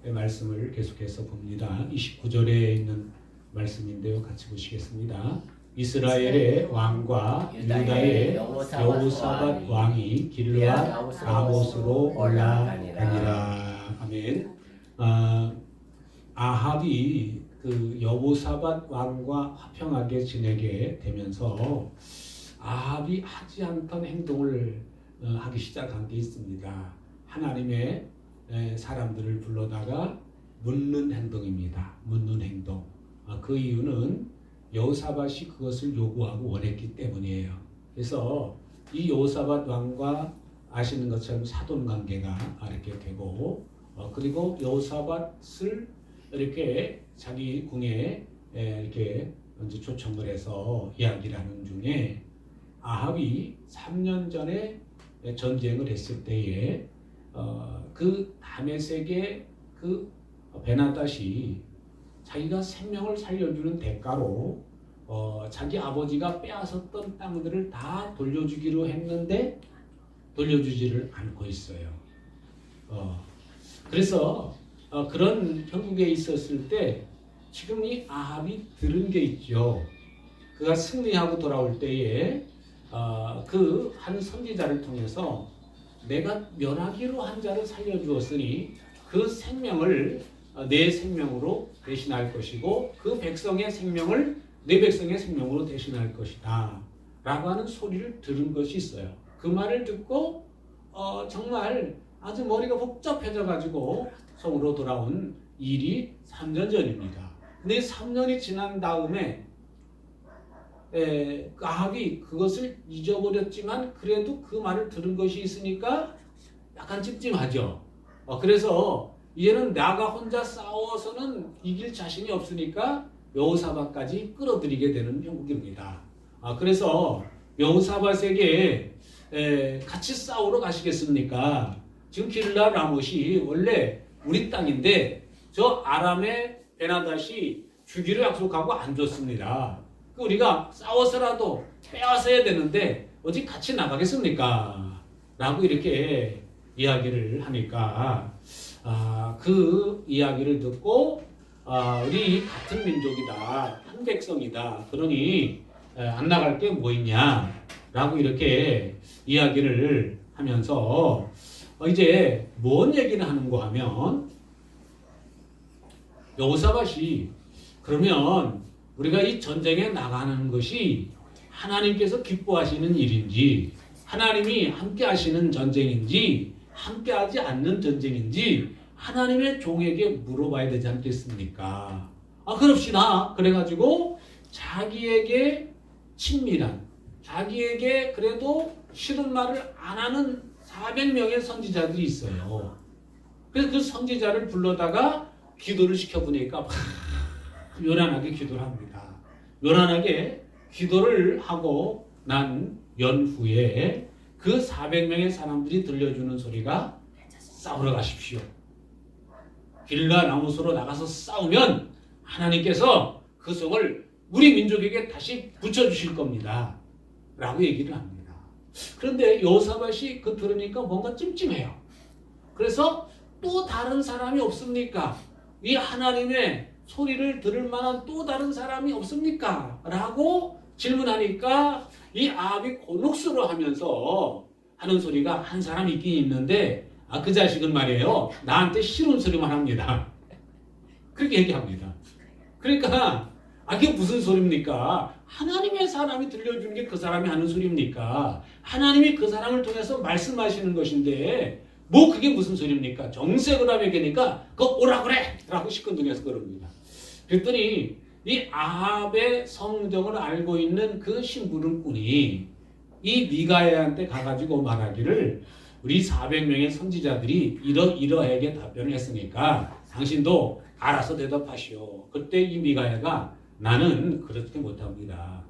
말씀을 계속해서 봅니다. 29절에 있는 말씀인데요. 같이 보시겠습니다. 이스라엘의 왕과 유다의 여호사밧 왕이 길르앗 라못으로 올라가니라. 아멘. 아합이 그 여호사밧 왕과 화평하게 지내게 되면서 아합이 하지 않던 행동을 하기 시작한 게 있습니다. 하나님의 사람들을 불러다가 묻는 행동입니다. 묻는 행동. 그 이유는 여호사밧이 그것을 요구하고 원했기 때문이에요. 그래서 이 여호사밧 왕과 아시는 것처럼 사돈 관계가 이렇게 되고, 그리고 여호사밧을 이렇게 자기 궁에 이렇게 먼저 초청을 해서 이야기를 하는 중에 아합이 3년 전에 전쟁을 했을 때에 그 다메섹의 그 베나닷이 자기가 생명을 살려주는 대가로 자기 아버지가 빼앗았던 땅들을 다 돌려주기로 했는데 돌려주지를 않고 있어요. 그래서 그런 형국에 있었을 때 지금 이 아합이 들은 게 있죠. 그가 승리하고 돌아올 때에 그 한 선지자를 통해서 내가 멸하기로 한 자를 살려주었으니 그 생명을 내 생명으로 대신할 것이고 그 백성의 생명을 내 백성의 생명으로 대신할 것이다 라고 하는 소리를 들은 것이 있어요. 그 말을 듣고 정말 아주 머리가 복잡해져 가지고 성으로 돌아온 일이 3년 전입니다. 근데 3년이 지난 다음에 아합이 그것을 잊어버렸지만 그래도 그 말을 들은 것이 있으니까 약간 찝찝하죠. 그래서 이제는 내가 혼자 싸워서는 이길 자신이 없으니까 여호사밧까지 끌어들이게 되는 형국입니다. 그래서 여호사밧에게 같이 싸우러 가시겠습니까? 지금 길르앗 라못이 원래 우리 땅인데 저 아람의 베나닷이 주기로 약속하고 안 줬습니다. 우리가 싸워서라도 빼앗아야 되는데 어디 같이 나가겠습니까? 라고 이렇게 이야기를 하니까 그 이야기를 듣고 우리 같은 민족이다, 한 백성이다, 그러니 안 나갈 게 뭐 있냐 라고 이렇게 이야기를 하면서 이제 뭔 얘기를 하는가 하면 여호사밧이 그러면 우리가 이 전쟁에 나가는 것이 하나님께서 기뻐하시는 일인지 하나님이 함께 하시는 전쟁인지 함께 하지 않는 전쟁인지 하나님의 종에게 물어봐야 되지 않겠습니까? 그럽시다. 그래가지고 자기에게 친밀한 자기에게 그래도 싫은 말을 안 하는 400명의 선지자들이 있어요. 그래서 그 선지자를 불러다가 기도를 시켜보니까 요란하게 기도를 합니다. 요란하게 기도를 하고 난 연후에 그 400명의 사람들이 들려주는 소리가 싸우러 가십시오. 길르앗 라못으로 나가서 싸우면 하나님께서 그 성을 우리 민족에게 다시 붙여주실 겁니다. 라고 얘기를 합니다. 그런데 여호사밧이 그 들으니까 뭔가 찜찜해요. 그래서 또 다른 사람이 없습니까? 이 하나님의 소리를 들을 만한 또 다른 사람이 없습니까? 라고 질문하니까 이 아합이 곤혹스러워 하면서 하는 소리가 한 사람 있긴 있는데 그 자식은 말이에요. 나한테 싫은 소리만 합니다. 그렇게 얘기합니다. 그러니까 그게 무슨 소리입니까? 하나님의 사람이 들려주는 게 그 사람이 하는 소리입니까? 하나님이 그 사람을 통해서 말씀하시는 것인데 뭐 그게 무슨 소리입니까? 정색을 하며 걔니까 그거 오라 그래! 라고 시큰둥해서 그럽니다. 그랬더니 이 아합의 성정을 알고 있는 그 심부름꾼이 이 미가야한테 가가지고 말하기를 우리 400명의 선지자들이 이러하게 답변을 했으니까 당신도 알아서 대답하시오. 그때 이 미가야가 나는 그렇게 못합니다.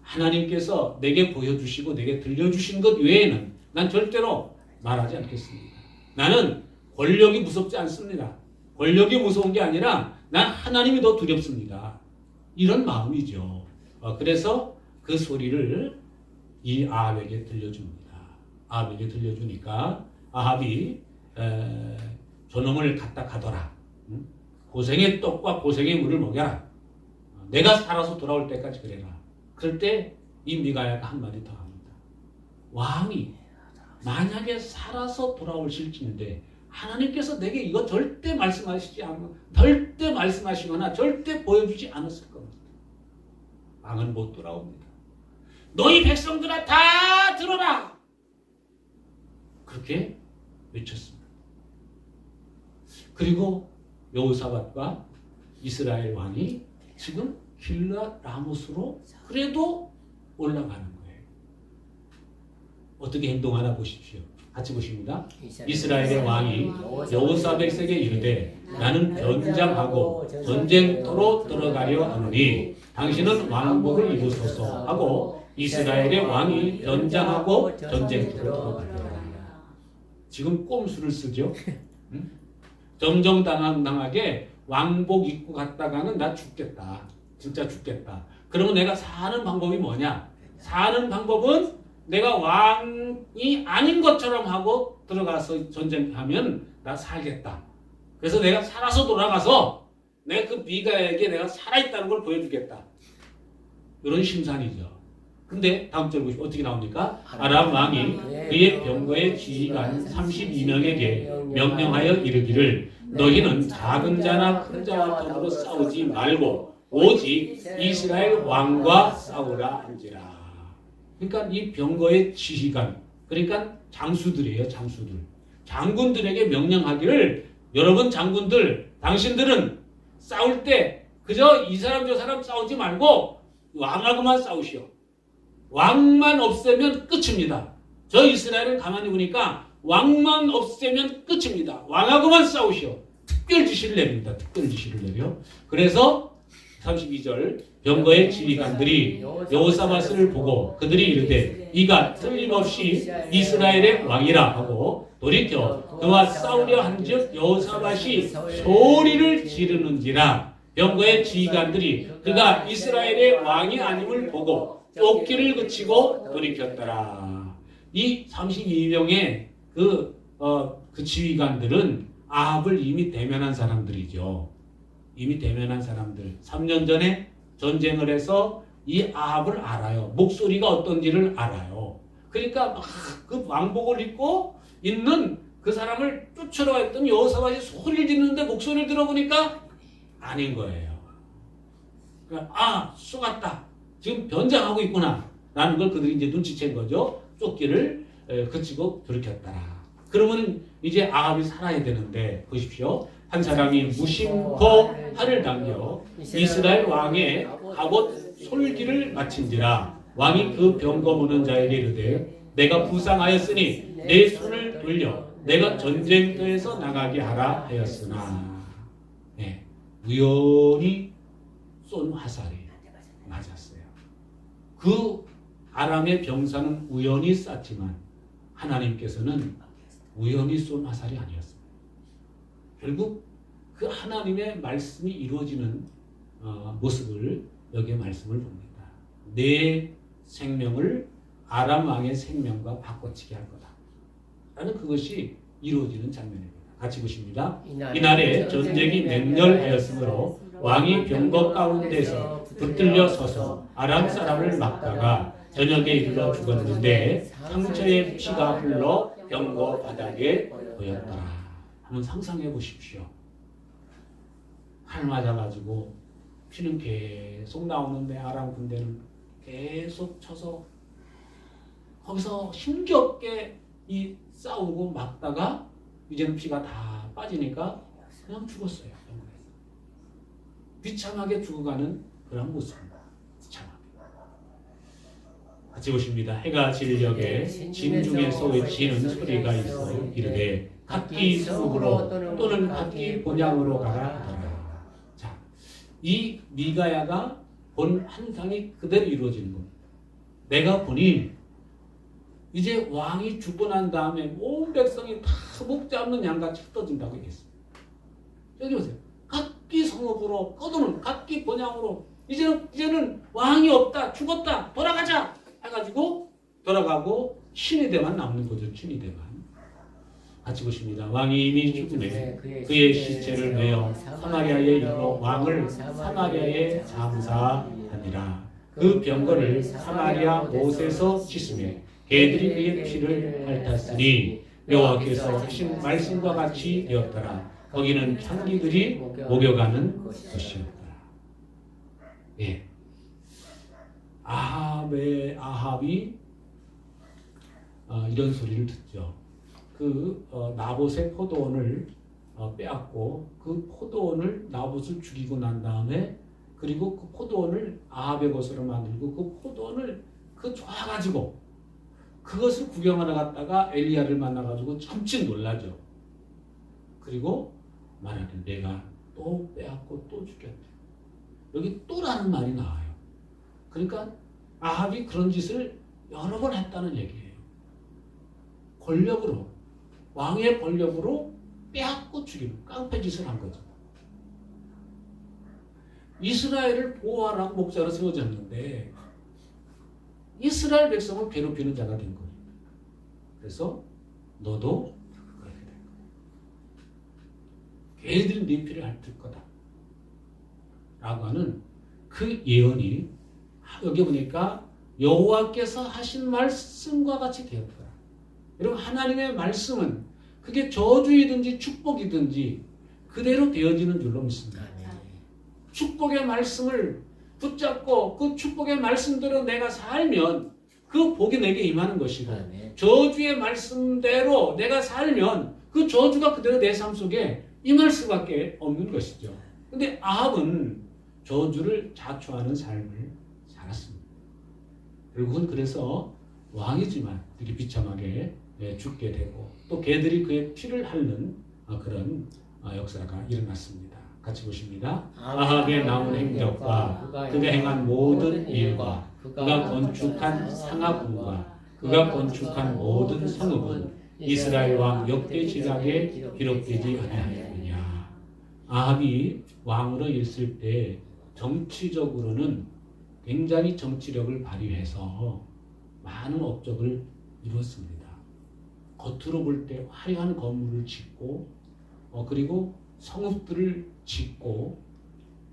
하나님께서 내게 보여주시고 내게 들려주신 것 외에는 난 절대로 말하지 않겠습니다. 나는 권력이 무섭지 않습니다. 권력이 무서운 게 아니라 난 하나님이 더 두렵습니다. 이런 마음이죠. 그래서 그 소리를 이 아합에게 들려줍니다. 아합에게 들려주니까 아합이 저놈을 갖다 가둬라. 응? 고생의 떡과 고생의 물을 먹여라. 내가 살아서 돌아올 때까지 그래라. 그럴 때 이 미가야가 한마디 더 합니다. 왕이 만약에 살아서 돌아오실진데 하나님께서 내게 이거 절대 말씀하시지 않고 절대 말씀하시거나 절대 보여주지 않았을 겁니다. 왕은 못 돌아옵니다. 너희 백성들아 다 들어라. 그렇게 외쳤습니다. 그리고 여호사밧과 이스라엘 왕이 지금 길르앗 라못으로 그래도 올라가는 거예요. 어떻게 행동하나 보십시오. 같이 보십니다. 이스라엘의 왕이 여호사밧에게 이르되 나는 변장하고 전쟁터로 들어가려 하노니 당신은 왕복을 입으소서 하고 이스라엘의 왕이 변장하고 전쟁터로 들어가려. 지금 꼼수를 쓰죠. 응? 정정당당하게 왕복 입고 갔다가는 나 죽겠다. 진짜 죽겠다. 그러면 내가 사는 방법이 뭐냐? 사는 방법은 내가 왕이 아닌 것처럼 하고 들어가서 전쟁하면 나 살겠다. 그래서 내가 살아서 돌아가서 내가 그 미가에게 내가 살아있다는 걸 보여주겠다. 이런 심산이죠. 근데 다음 절 보시면 어떻게 나옵니까? 아람 왕이 그의 병거의 지휘관 32명에게 명령하여 이르기를 너희는 작은 자나 큰 자와 더불어 싸우지 말고 오직 이스라엘 왕과 싸우라 한지라. 그러니까 이 병거의 지휘관, 그러니까 장수들이에요. 장수들. 장군들에게 명령하기를 여러분 장군들, 당신들은 싸울 때 그저 이 사람 저 사람 싸우지 말고 왕하고만 싸우시오. 왕만 없애면 끝입니다. 저 이스라엘을 가만히 보니까 왕만 없애면 끝입니다. 왕하고만 싸우시오. 특별 지시를 내립니다. 특별 지시를 내려. 그래서 32절 병거의 지휘관들이 여호사밧을 보고 그들이 이르되 이가 틀림없이 이스라엘의 왕이라 하고 돌이켜 그와 싸우려 한즉 여호사밧이 소리를 지르는지라. 병거의 지휘관들이 그가 이스라엘의 왕이 아님을 보고 쫓기를 그치고 돌이켰더라. 이 32명의 그 지휘관들은 아합을 이미 대면한 사람들이죠. 이미 대면한 사람들. 3년 전에 전쟁을 해서 이 아합을 알아요. 목소리가 어떤지를 알아요. 그러니까 막 그 왕복을 입고 있는 그 사람을 쫓으러 갔더니 여호사밧이 소리를 지르는데 목소리를 들어보니까 아닌 거예요. 그러니까 아, 쏘갔다. 지금 변장하고 있구나. 라는 걸 그들이 이제 눈치챈 거죠. 쫓기를 그치고 돌이켰더라. 그러면 이제 아합이 살아야 되는데 보십시오. 한 사람이 무심코 활을 당겨 이스라엘 왕의 갑옷 솔기를 마친지라. 왕이 그 병거 보는 자에게 이르되 내가 부상하였으니 내 손을 돌려 내가 전쟁터에서 나가게 하라 하였으나 네, 우연히 쏜 화살이 맞았어요. 그 아람의 병사는 우연히 쐈지만 하나님께서는 우연히 쏜 화살이 아니었습니다. 결국 그 하나님의 말씀이 이루어지는 모습을 여기에 말씀을 봅니다. 내 생명을 아람 왕의 생명과 바꿔치기 할 거다. 라는 그것이 이루어지는 장면입니다. 같이 보십니다. 이날에 전쟁이 맹렬하였으므로 왕이 병거 가운데서 붙들려 서서 아람 사람을 막다가 저녁에 이르러 죽었는데 상처의 피가 흘러 병거 바닥에 보였더라. 한번 상상해 보십시오. 활 맞아가지고 피는 계속 나오는데 아람 군대는 계속 쳐서 거기서 힘겹게 이 싸우고 막다가 이제는 피가 다 빠지니까 그냥 죽었어요. 비참하게 죽어가는 그런 모습입니다. 비참하게. 같이 보십니다. 해가 질녘에 진중에서 외치는 소리가 있어 이르되 각기 성읍으로 또는 각기 본향으로 가라 하더라. 자, 이 미가야가 본 환상이 그대로 이루어지는 겁니다. 내가 보니 이제 왕이 죽고 난 다음에 온 백성이 다 목 잡는 양같이 흩어진다고 얘기했습니다. 여기 보세요. 각기 성읍으로 거두는 각기 본향으로 이제는 왕이 없다, 죽었다, 돌아가자 해가지고 돌아가고 신의대만 남는 거죠. 신의대만. 같이 보십니다. 왕이 이미 죽음에 그의 시체를 메어 사마리아에 이르러 왕을 사마리아에 장사하니라. 그 병거를 사마리아 못에서 씻으매 개들이 그의 피를 핥았으니 여호와께서 하신 말씀과 같이 되었더라. 거기는 향기들이 목욕하는 곳이었더라. 예. 아합이 이런 소리를 듣죠. 나봇의 포도원을 빼앗고 그 포도원을 나봇을 죽이고 난 다음에 그리고 그 포도원을 아합의 것으로 만들고 그 포도원을 좋아가지고 그것을 구경하러 갔다가 엘리야를 만나가지고 깜짝 놀라죠. 그리고 말하는 내가 또 빼앗고 또 죽였대. 여기 또라는 말이 나와요. 그러니까 아합이 그런 짓을 여러 번 했다는 얘기예요. 권력으로, 왕의 권력으로 빼앗고 죽이는 깡패짓을 한 거죠. 이스라엘을 보호하라고 목자로 세워졌는데 이스라엘 백성을 괴롭히는 자가 된 거예요. 그래서 너도 그렇게 될 거야. 걔들이 네 피를 핥을 거다. 라고 하는 그 예언이 여기 보니까 여호와께서 하신 말씀과 같이 되었더라. 여러분 하나님의 말씀은 그게 저주이든지 축복이든지 그대로 되어지는 줄로 믿습니다. 축복의 말씀을 붙잡고 그 축복의 말씀대로 내가 살면 그 복이 내게 임하는 것이고 저주의 말씀대로 내가 살면 그 저주가 그대로 내 삶 속에 임할 수밖에 없는 것이죠. 근데 아합은 저주를 자초하는 삶을 살았습니다. 결국은 그래서 왕이지만 이렇게 비참하게 죽게 되고 또 개들이 그의 피를 핥는 그런 역사가 일어났습니다. 같이 보십니다. 아합의 나온 행적과 그가 행한 모든 일과 그가 건축한 상하궁과 그가 건축한 모든 성읍은 이스라엘 왕 역대 지략에 기록되지 아니하였느냐. 아합이 왕으로 있을 때 정치적으로는 굉장히 정치력을 발휘해서 많은 업적을 이루었습니다. 겉으로 볼 때 화려한 건물을 짓고 그리고 성읍들을 짓고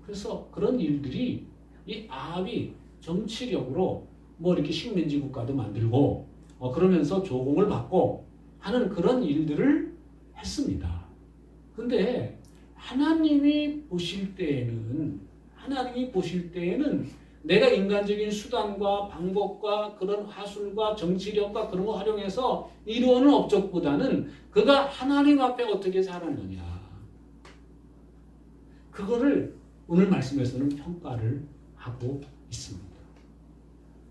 그래서 그런 일들이 이 아합이 정치력으로 이렇게 식민지 국가도 만들고 그러면서 조공을 받고 하는 그런 일들을 했습니다. 근데 하나님이 보실 때에는 내가 인간적인 수단과 방법과 그런 화술과 정치력과 그런 거 활용해서 이루어는 업적보다는 그가 하나님 앞에 어떻게 살았느냐. 그거를 오늘 말씀에서는 평가를 하고 있습니다.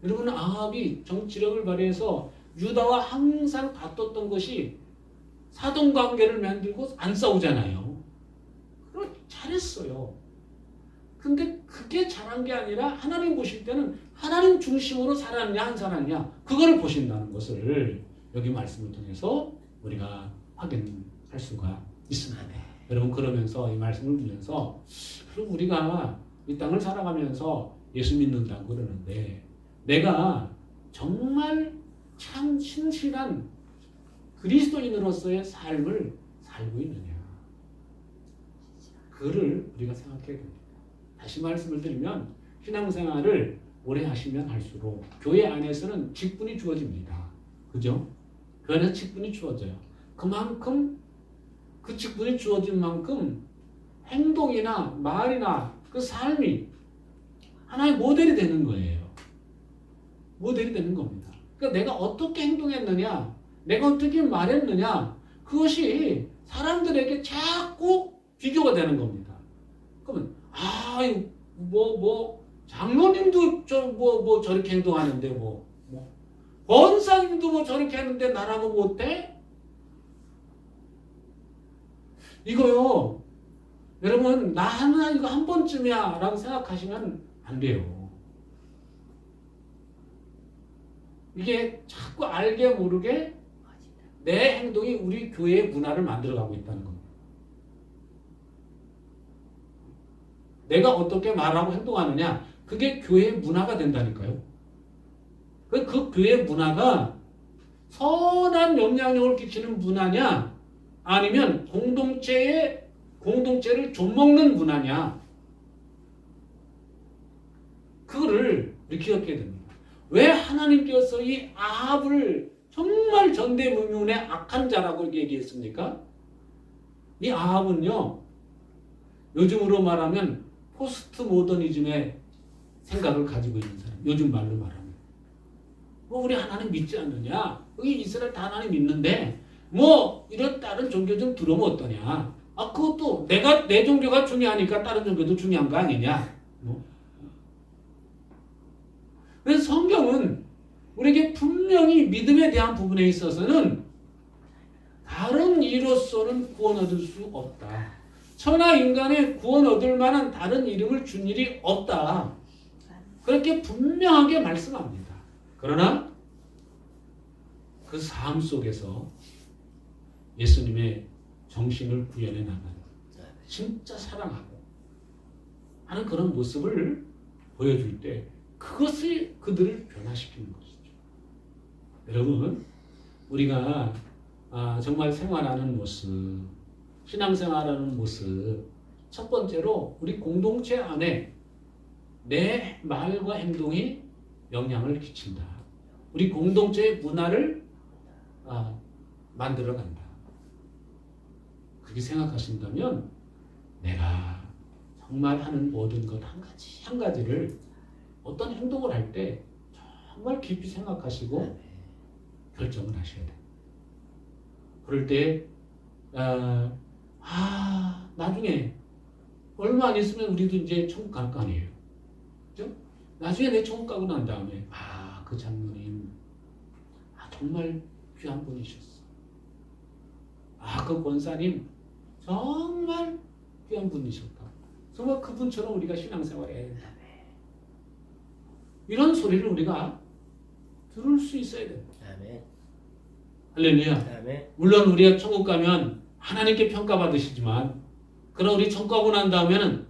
여러분 아합이 정치력을 발휘해서 유다와 항상 다퉜던 것이 사돈관계를 만들고 안 싸우잖아요. 그걸 잘했어요. 근데 그게 잘한 게 아니라 하나님 보실 때는 하나님 중심으로 살았냐 안 살았냐 그걸 보신다는 것을 여기 말씀을 통해서 우리가 확인할 수가 있습니다. 여러분 그러면서 이 말씀을 보면서 그럼 우리가 이 땅을 살아가면서 예수 믿는다고 그러는데 내가 정말 참 신실한 그리스도인으로서의 삶을 살고 있느냐 그를 우리가 생각해야 됩니다. 다시 말씀을 드리면 신앙생활을 오래 하시면 할수록 교회 안에서는 직분이 주어집니다. 그죠? 교회 안에서 직분이 주어져요. 그만큼 그 직분이 주어진 만큼 행동이나 말이나 그 삶이 하나의 모델이 되는 거예요. 모델이 되는 겁니다. 그러니까 내가 어떻게 행동했느냐, 내가 어떻게 말했느냐, 그것이 사람들에게 자꾸 비교가 되는 겁니다. 그러면 장로님도 저렇게 행동하는데 권사님도 저렇게 하는데 나라고 못해? 이거요. 여러분 나 하나 이거 한 번쯤이야 라고 생각하시면 안 돼요. 이게 자꾸 알게 모르게 내 행동이 우리 교회의 문화를 만들어가고 있다는 겁니다. 내가 어떻게 말하고 행동하느냐 그게 교회의 문화가 된다니까요. 그 교회의 문화가 선한 영향력을 끼치는 문화냐 아니면 공동체를 좀먹는 문화냐? 그거를 우리 기억해야 됩니다. 왜 하나님께서 이 아합을 정말 전대미문의 악한 자라고 얘기했습니까? 이 아합은요, 요즘으로 말하면 포스트 모더니즘의 생각을 가지고 있는 사람. 요즘 말로 말하면. 뭐 우리 하나님 믿지 않느냐? 여기 이스라엘 다 하나님 믿는데 뭐 이런 다른 종교 좀 들어오면 어떠냐? 아, 그것도 내 종교가 중요하니까 다른 종교도 중요한 거 아니냐? 뭐. 그래서 성경은 우리에게 분명히 믿음에 대한 부분에 있어서는 다른 이로서는 구원 얻을 수 없다. 천하 인간의 구원 얻을 만한 다른 이름을 준 일이 없다. 그렇게 분명하게 말씀합니다. 그러나 그 삶 속에서 예수님의 정신을 구현해 나가는 진짜 사랑하고 하는 그런 모습을 보여줄 때 그것이 그들을 변화시키는 것이죠. 여러분, 우리가 정말 생활하는 모습, 신앙생활하는 모습, 첫 번째로 우리 공동체 안에 내 말과 행동이 영향을 끼친다. 우리 공동체의 문화를 만들어간다. 그렇게 생각하신다면 내가 정말 하는 모든 것 한 가지를 어떤 행동을 할 때 정말 깊이 생각하시고 결정을 하셔야 돼요. 그럴 때 나중에 얼마 안 있으면 우리도 이제 천국 갈 거 아니에요. 그죠? 나중에 내 천국 가고 난 다음에 그 장로님 정말 귀한 분이셨어. 그 권사님 정말 귀한 분이셨다. 정말 그분처럼 우리가 신앙생활해야 된다. 이런 소리를 우리가 들을 수 있어야 됩니다. 아멘. 할렐루야. 아멘. 물론 우리가 천국 가면 하나님께 평가받으시지만 그럼 우리 천국 가고 난 다음에는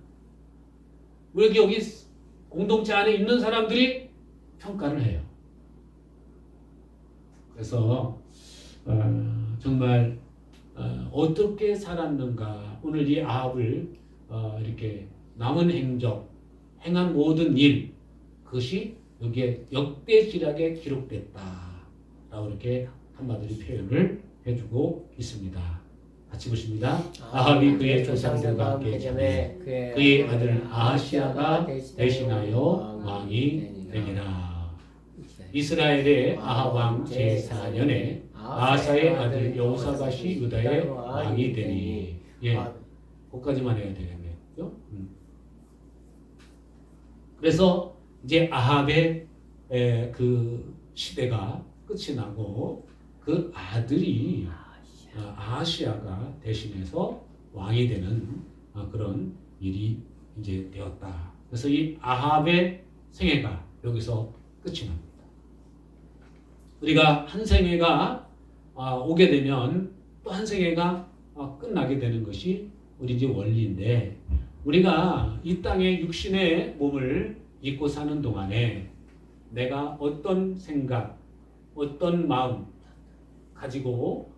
우리 여기 공동체 안에 있는 사람들이 평가를 해요. 그래서 정말 어떻게 살았는가, 오늘 이 아합을 이렇게 남은 행적, 행한 모든 일, 그것이 여기에 역대지략에 기록됐다라고 이렇게 한마디로 표현을 해주고 있습니다. 같이 보십니다. 아합이 그의 조상들과 함께 자매 그의 아들 아하시아가 대신하여 왕이 되니라. 이스라엘의 아합 왕 제4년에 아하사의 아들 여호사밧이 유다의 왕이 되니. 거기까지만 해야 되겠네요. 그래서 이제 아합의 그 시대가 끝이 나고 그 아들이 아하시아가 대신해서 왕이 되는 그런 일이 이제 되었다. 그래서 이 아합의 생애가 여기서 끝이 납니다. 우리가 한 생애가 오게 되면 또 한 생애가 끝나게 되는 것이 우리 이제 원리인데, 우리가 이 땅에 육신의 몸을 입고 사는 동안에 내가 어떤 생각, 어떤 마음 가지고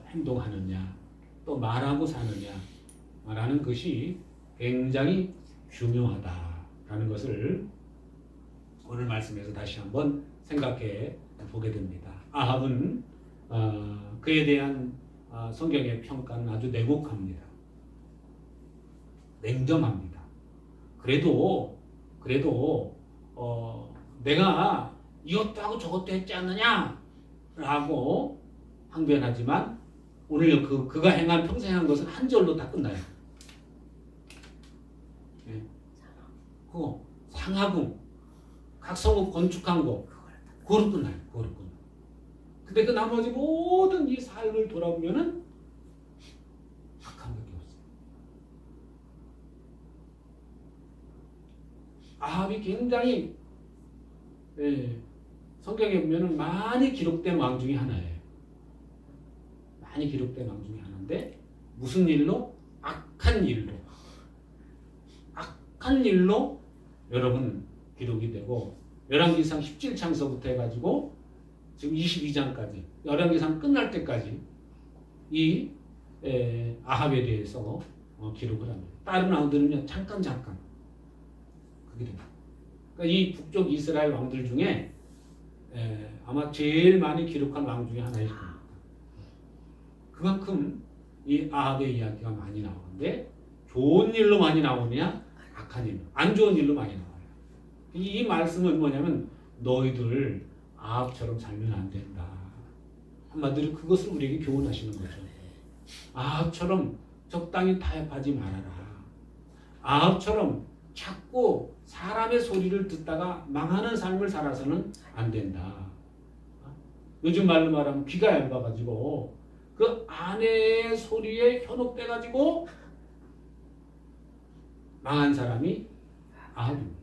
행동하느냐, 또 말하고 사느냐라는 것이 굉장히 중요하다라는 것을 오늘 말씀에서 다시 한번 생각해 보게 됩니다. 아합은 그에 대한 성경의 평가는 아주 냉혹합니다. 냉정합니다. 그래도 내가 이것도 하고 저것도 했지 않느냐 라고 항변하지만 오늘 그가 행한 평생 한 것은 한 절로 다 끝나요. 그거 상하궁 각성읍 건축한 거 그거로 끝나요. 근데 그 나머지 모든 이 삶을 돌아보면은 악한 것이 없어요. 아합이 굉장히 성경에 보면은 많이 기록된 왕 중에 하나예요. 많이 기록된 왕 중에 하나인데 무슨 일로? 악한 일로 여러분 기록이 되고 열왕기상 17장서부터 해가지고 지금 22장까지 열왕기상 끝날 때까지 이 아합에 대해서 기록을 합니다. 다른 왕들은요 잠깐 그게 됩니다. 그러니까 이 북쪽 이스라엘 왕들 중에 아마 제일 많이 기록한 왕 중에 하나일 겁니다. 그만큼 이 아합의 이야기가 많이 나오는데 좋은 일로 많이 나오냐 악한 일로 안 좋은 일로 많이 나와요. 이 말씀은 뭐냐면 너희들 아합처럼 살면 안 된다. 한마디로 그것을 우리에게 교훈하시는 거죠. 아합처럼 적당히 타협하지 말아라. 아합처럼 자꾸 사람의 소리를 듣다가 망하는 삶을 살아서는 안 된다. 요즘 말로 말하면 귀가 얇아가지고 그 아내의 소리에 현혹돼가지고 망한 사람이 아합입니다.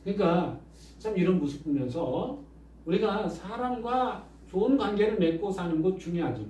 그러니까 참 이런 모습 보면서 우리가 사람과 좋은 관계를 맺고 사는 것 중요하지만